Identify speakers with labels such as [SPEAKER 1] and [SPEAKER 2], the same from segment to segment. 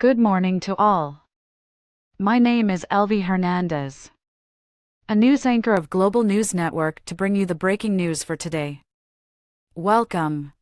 [SPEAKER 1] Good morning to all. My name is Elvie Hernandez, a news anchor of Global News Network to bring you the breaking news for today. Welcome.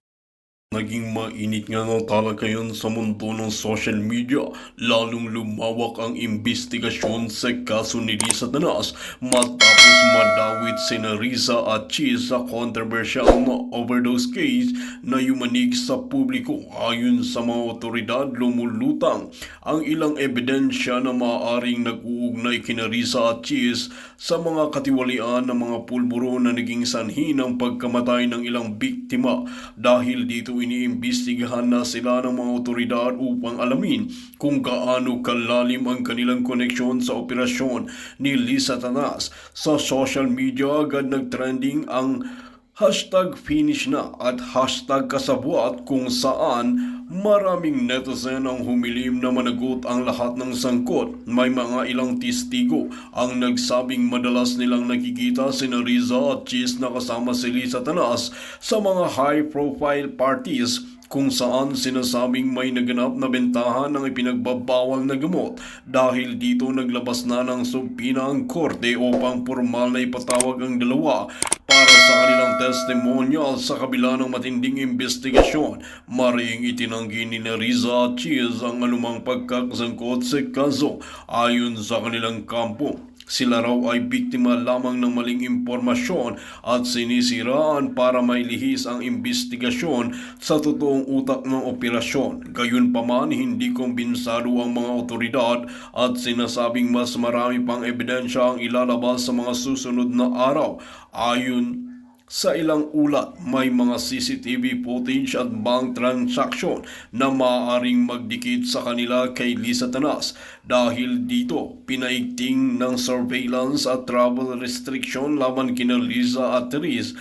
[SPEAKER 2] Naging mainit nga ng talakayan sa mundo ng social media, lalong lumawak ang imbestigasyon sa kaso ni Risa Tanas matapos madawit sina Risa at Cheese sa controversial na overdose case na yumanig sa publiko. Ayon sa mga otoridad, lumulutang ang ilang ebidensya na maaaring nag-uugnay kina Risa at Cheese sa mga katiwalian ng mga pulburo na naging sanhi ng pagkamatay ng ilang biktima. Dahil dito iniimbestigahan na sila ng mga otoridad upang alamin kung gaano kalalim ang kanilang koneksyon sa operasyon ni Risa Tanas. Sa social media agad nagtrending ang #finish na at #kasabwat kung saan maraming netizen ang humilim na managot ang lahat ng sangkot. May mga ilang testigo ang nagsabing madalas nilang nakikita sina Riza at Cheese na kasama si Risa Tanas sa mga high-profile parties kung saan sinasabing may naganap na bentahan ng ipinagbabawal na gamot. Dahil dito naglabas na ng subpina ang korte upang formal na ipatawag ang dalawa para sa kanilang testimonial sa kabila ng matinding investigasyon. Maring itinanggi ni Riza at Cheese ang anumang pagkakasangkot sa kaso. Ayon sa kanilang kampo, sila raw ay biktima lamang ng maling impormasyon at sinisiraan para mailihis ang investigasyon sa totoong utak ng operasyon. Gayunpaman, hindi kumbensado ang mga otoridad at sinasabing mas marami pang ebidensya ang ilalabas sa mga susunod na araw. Ayon sa ilang ulat, may mga CCTV footage at bank transaction na maaaring magdikit sa kanila kay Risa Tanas. Dahil dito, pinaigting ng surveillance at travel restriction laban kina Risa at Therese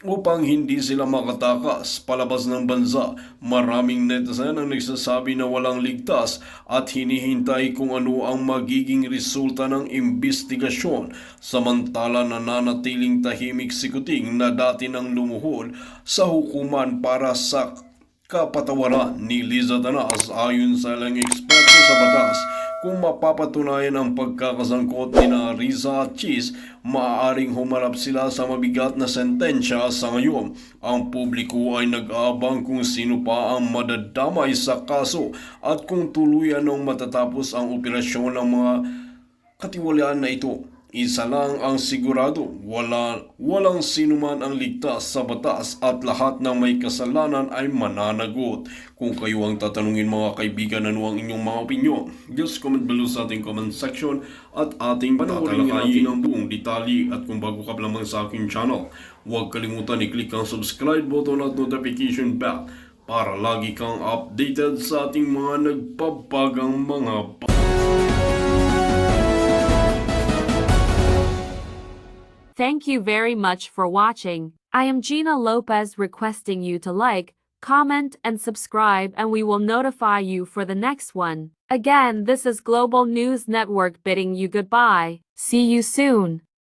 [SPEAKER 2] upang hindi sila makatakas palabas ng bansa. Maraming netizen ang nagsasabi na walang ligtas at hinihintay kung ano ang magiging resulta ng investigasyon. Samantala, nananatiling tahimik si Kuting na dati nang lumuhod sa hukuman para sa kapatawaran ni Risa Tanas. Ayon sa ilang eksperto sa batas, kung mapapatunayan ang pagkakasangkot ni Risa at Cheese, maaaring humarap sila sa mabigat na sentensya. Sa ngayon, ang publiko ay nag-aabang kung sino pa ang madadamay sa kaso at kung tuluyan ng matatapos ang operasyon ng mga katiwalian na ito. Isa lang ang sigurado, walang sinuman ang ligtas sa batas at lahat ng may kasalanan ay mananagot. Kung kayo ang tatanungin mga kaibigan, ano ang inyong mga opinyon? Just comment below sa ating comment section at ating tatalakayin ang buong detalye. At kung bago ka lamang sa aking channel, huwag kalimutan i-click ang subscribe button at notification bell para lagi kang updated sa ating mga nagpapagang mga
[SPEAKER 3] Thank you very much for watching. I am Gina Lopez requesting you to like, comment, and subscribe, and we will notify you for the next one. Again, this is Global News Network bidding you goodbye. See you soon.